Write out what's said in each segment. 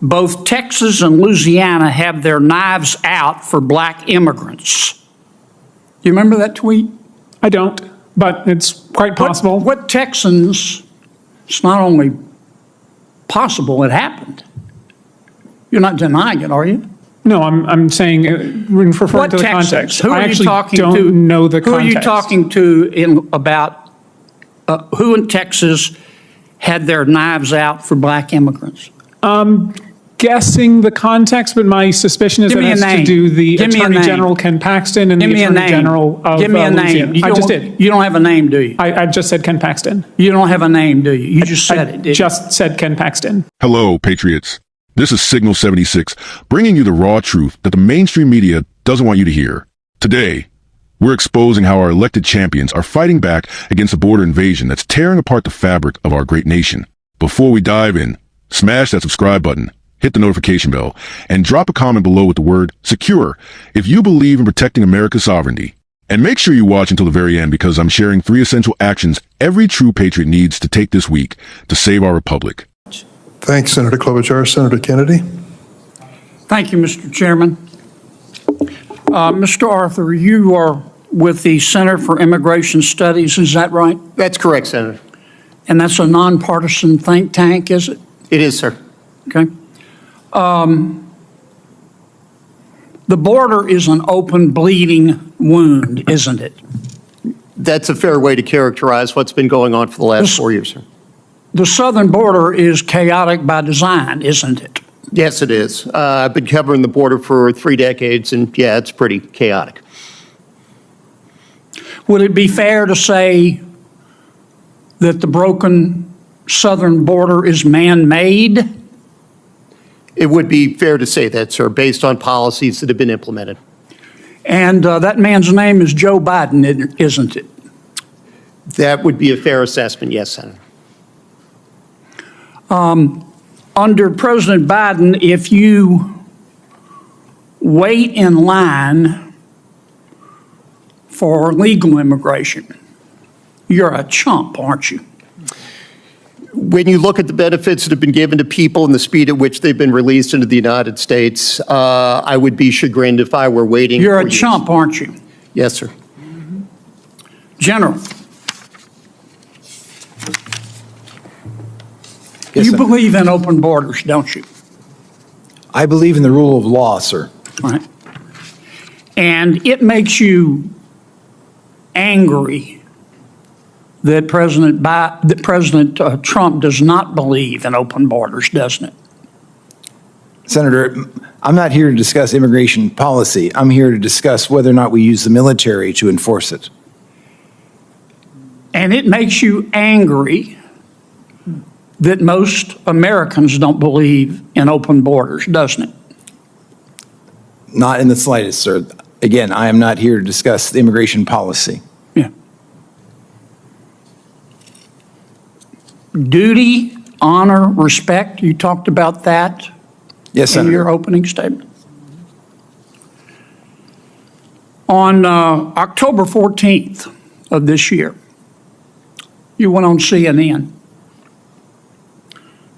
both Texas and Louisiana have their knives out for black immigrants. Do you remember that tweet? I don't, but it's quite possible. What Texans, it's not only possible, it happened. You're not denying it, are you? No, I'm saying, referring to the context. Who are I you actually talking don't to? know the Who context. are you talking to about who in Texas had their knives out for black immigrants? Guessing the context, but my suspicion is Give that me it a has name. to do the Give me a Attorney name. General Ken Paxton and Give the me a Attorney name. General of Give me a Louisiana. name. I just did. You don't have a name, do you? I just said Ken Paxton. You don't have a name, do you? You just said it, didn't you? Just said Ken Paxton. Hello, Patriots. This is Signal 76, bringing you the raw truth that the mainstream media doesn't want you to hear. Today, we're exposing how our elected champions are fighting back against a border invasion that's tearing apart the fabric of our great nation. Before we dive in, smash that subscribe button, hit the notification bell, and drop a comment below with the word secure if you believe in protecting America's sovereignty. And make sure you watch until the very end because I'm sharing 3 essential actions every true patriot needs to take this week to save our republic. Thanks, Senator Klobuchar. Senator Kennedy. Thank you, Mr. Chairman. Mr. Arthur, you are with the Center for Immigration Studies, is that right? That's correct, Senator. And that's a nonpartisan think tank, is it? It is, sir. Okay. The border is an open bleeding wound, isn't it? That's a fair way to characterize what's been going on for the last 4 years, sir. The southern border is chaotic by design, isn't it? Yes, it is. I've been covering the border for 3 decades, and yeah, it's pretty chaotic. Would it be fair to say that the broken southern border is man-made? It would be fair to say that, sir, based on policies that have been implemented. And that man's name is Joe Biden, isn't it? That would be a fair assessment, yes, Senator. Under President Biden, if you wait in line for legal immigration, you're a chump, aren't you? When you look at the benefits that have been given to people and the speed at which they've been released into the United States, I would be chagrined if I were waiting. You're a chump, aren't you? Yes, sir. General, Yes, you sir. believe in open borders, don't you? I believe in the rule of law, sir. Right. And it makes you angry that President Trump does not believe in open borders, doesn't it? Senator, I'm not here to discuss immigration policy. I'm here to discuss whether or not we use the military to enforce it. And it makes you angry that most Americans don't believe in open borders, doesn't it? Not in the slightest, sir. Again, I am not here to discuss the immigration policy. Yeah. Duty, honor, respect, you talked about that Yes, in Senator. your opening statement. On October 14th of this year, you went on CNN.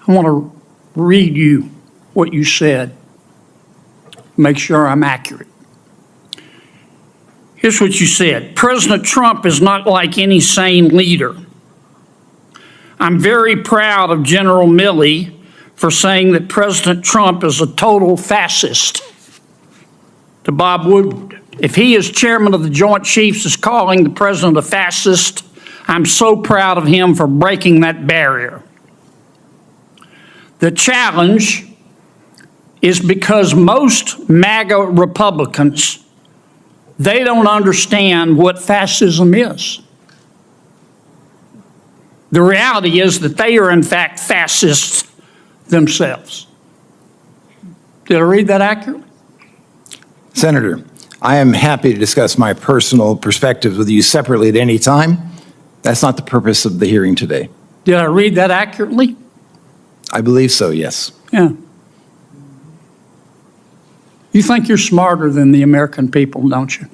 I want to read you what you said, make sure I'm accurate. Here's what you said. President Trump is not like any sane leader. I'm very proud of General Milley for saying that President Trump is a total fascist. To Bob Woodward, if he, as chairman of the Joint Chiefs, is calling the president a fascist, I'm so proud of him for breaking that barrier. The challenge is because most MAGA Republicans, they don't understand what fascism is. The reality is that they are in fact fascists themselves. Did I read that accurately? Senator, I am happy to discuss my personal perspectives with you separately at any time. That's not the purpose of the hearing today. Did I read that accurately? I believe so, yes. Yeah. You think you're smarter than the American people, don't you?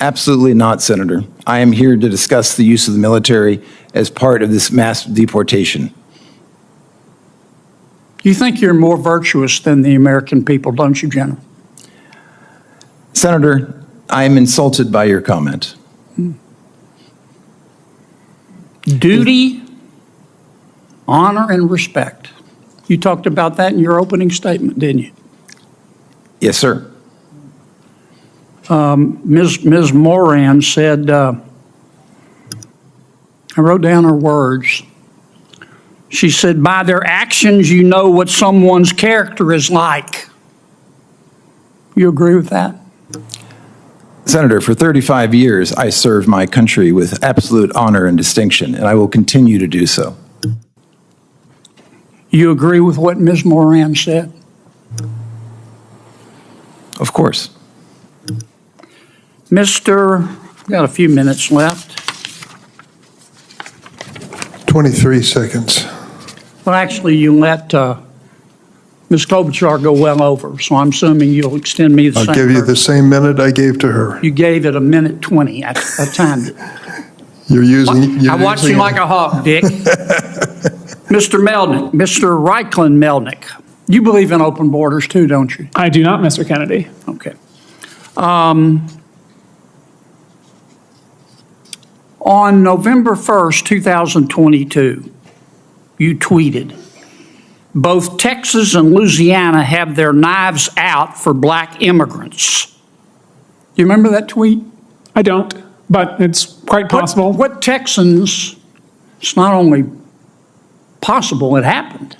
Absolutely not, Senator. I am here to discuss the use of the military as part of this mass deportation. You think you're more virtuous than the American people, don't you, General? Senator, I am insulted by your comment. Duty, honor, and respect. You talked about that in your opening statement, didn't you? Yes, sir. Ms. Moran said, I wrote down her words. She said, by their actions, you know what someone's character is like. You agree with that? Senator, for 35 years, I served my country with absolute honor and distinction, and I will continue to do so. You agree with what Ms. Moran said? Of course. Got a few minutes left. 23 seconds. Well, actually, you let Ms. Klobuchar go well over, so I'm assuming you'll extend me the same. I'll give you the same minute I gave to her. You gave it a minute 20. I timed it. I watched you like a hawk, Dick. Mr. Melnick, Mr. Reichlin Melnick, you believe in open borders too, don't you? I do not, Mr. Kennedy. Okay. On November 1st, 2022, you tweeted, both Texas and Louisiana have their knives out for black immigrants. Do you remember that tweet? I don't, but it's quite possible. What Texans, it's not only possible, it happened.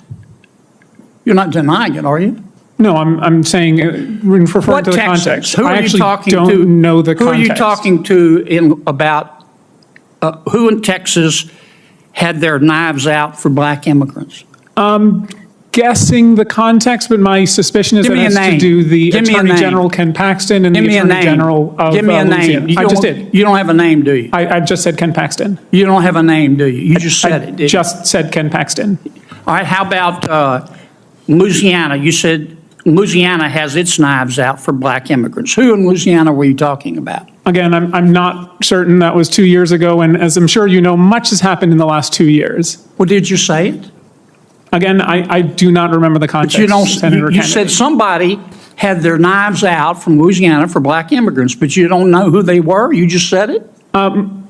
You're not denying it, are you? No, I'm saying, referring What to the Texans? context. Who are I you actually talking don't to? know the Who context. are you talking to about who in Texas had their knives out for black immigrants? Guessing the context, but my suspicion is Give that me it a has to name. do the Give me a Attorney name. General Ken Paxton and Give the me a Attorney name. General of Give me a Louisiana. name. I just did. You don't have a name, do you? I just said Ken Paxton. You don't have a name, do you? You just said it, didn't you? Just said Ken Paxton. All right, how about Louisiana? You said Louisiana has its knives out for black immigrants. Who in Louisiana were you talking about? Again, I'm not certain. That was 2 years ago, and as I'm sure you know, much has happened in the last 2 years. Well, did you say it? Again, I do not remember the context, But you don't. Senator You Kennedy. said somebody had their knives out from Louisiana for black immigrants, but you don't know who they were? You just said it?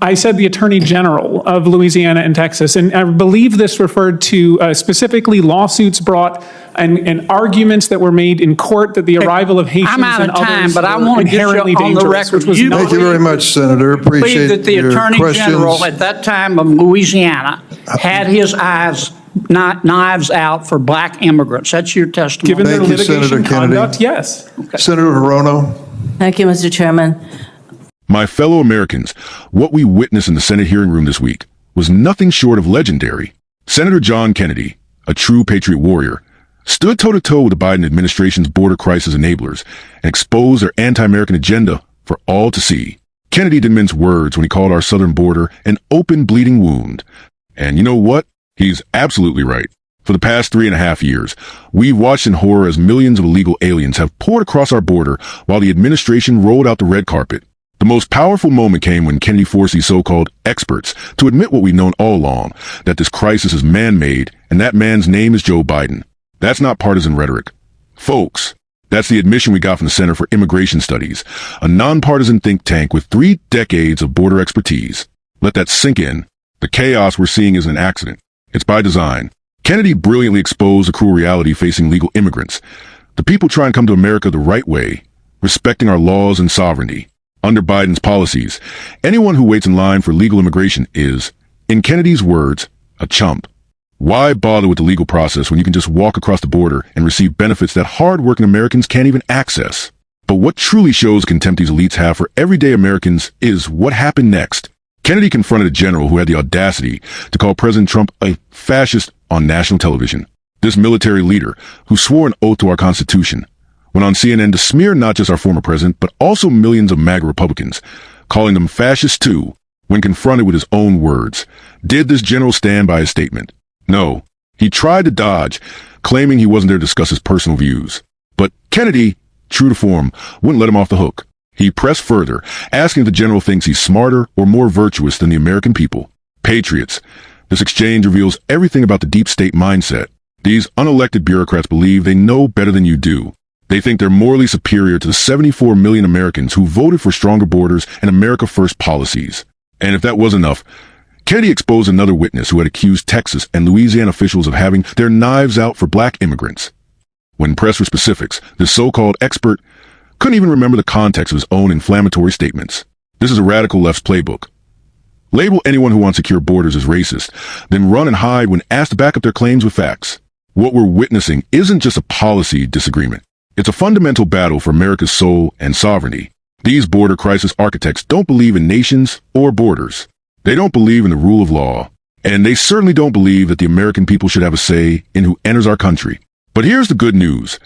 I said the Attorney General of Louisiana and Texas, and I believe this referred to specifically lawsuits brought and arguments that were made in court that the arrival of Haitians I'm out and of time, others but I were want to get you inherently on the dangerous, record. which was You not. Thank you very much, Senator. Believe Appreciate that the your Attorney questions. General at that time of Louisiana had his knives out for black immigrants. That's your testimony. Given their Thank you, litigation Senator Kennedy. conduct, yes. Senator Hirono. Thank you, Mr. Chairman. My fellow Americans, what we witnessed in the Senate hearing room this week was nothing short of legendary. Senator John Kennedy, a true patriot warrior, stood toe-to-toe with the Biden administration's border crisis enablers and exposed their anti-American agenda for all to see. Kennedy didn't mince words when he called our southern border an open bleeding wound. And you know what? He's absolutely right. For the past 3.5 years, we've watched in horror as millions of illegal aliens have poured across our border while the administration rolled out the red carpet. The most powerful moment came when Kennedy forced these so-called experts to admit what we've known all along, that this crisis is man-made, and that man's name is Joe Biden. That's not partisan rhetoric. Folks, that's the admission we got from the Center for Immigration Studies, a non-partisan think tank with 3 decades of border expertise. Let that sink in. The chaos we're seeing isn't an accident. It's by design. Kennedy brilliantly exposed the cruel reality facing legal immigrants. The people try and come to America the right way, respecting our laws and sovereignty. Under Biden's policies, anyone who waits in line for legal immigration is, in Kennedy's words, a chump. Why bother with the legal process when you can just walk across the border and receive benefits that hard-working Americans can't even access? But what truly shows contempt these elites have for everyday Americans is what happened next. Kennedy confronted a general who had the audacity to call President Trump a fascist on national television. This military leader, who swore an oath to our Constitution, went on CNN to smear not just our former president, but also millions of MAGA Republicans, calling them fascists too, when confronted with his own words. Did this general stand by his statement? No. He tried to dodge, claiming he wasn't there to discuss his personal views. But Kennedy, true to form, wouldn't let him off the hook. He pressed further, asking if the general thinks he's smarter or more virtuous than the American people. Patriots. This exchange reveals everything about the deep state mindset. These unelected bureaucrats believe they know better than you do. They think they're morally superior to the 74 million Americans who voted for stronger borders and America First policies. And if that was enough, Kennedy exposed another witness who had accused Texas and Louisiana officials of having their knives out for black immigrants. When pressed for specifics, this so-called expert couldn't even remember the context of his own inflammatory statements. This is a radical left's playbook. Label anyone who wants secure borders as racist, then run and hide when asked to back up their claims with facts. What we're witnessing isn't just a policy disagreement. It's a fundamental battle for America's soul and sovereignty. These border crisis architects don't believe in nations or borders. They don't believe in the rule of law. And they certainly don't believe that the American people should have a say in who enters our country. But here's the good news.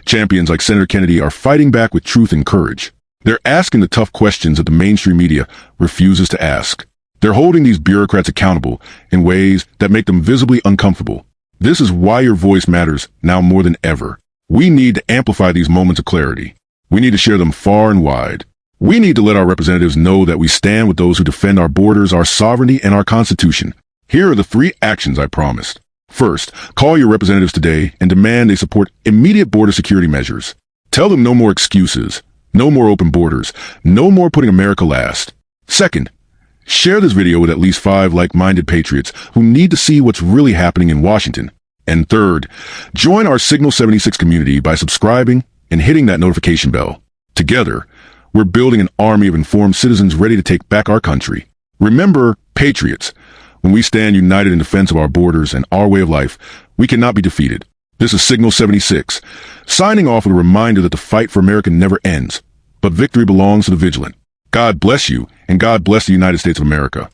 Champions like Senator Kennedy are fighting back with truth and courage. They're asking the tough questions that the mainstream media refuses to ask. They're holding these bureaucrats accountable in ways that make them visibly uncomfortable. This is why your voice matters now more than ever. We need to amplify these moments of clarity. We need to share them far and wide. We need to let our representatives know that we stand with those who defend our borders, our sovereignty, and our Constitution. Here are the 3 actions I promised. First, call your representatives today and demand they support immediate border security measures. Tell them no more excuses, no more open borders, no more putting America last. Second, share this video with at least 5 like-minded patriots who need to see what's really happening in Washington. And third, join our Signal 76 community by subscribing and hitting that notification bell. Together, we're building an army of informed citizens ready to take back our country. Remember, patriots, when we stand united in defense of our borders and our way of life, we cannot be defeated. This is Signal 76, signing off with a reminder that the fight for America never ends, but victory belongs to the vigilant. God bless you, and God bless the United States of America.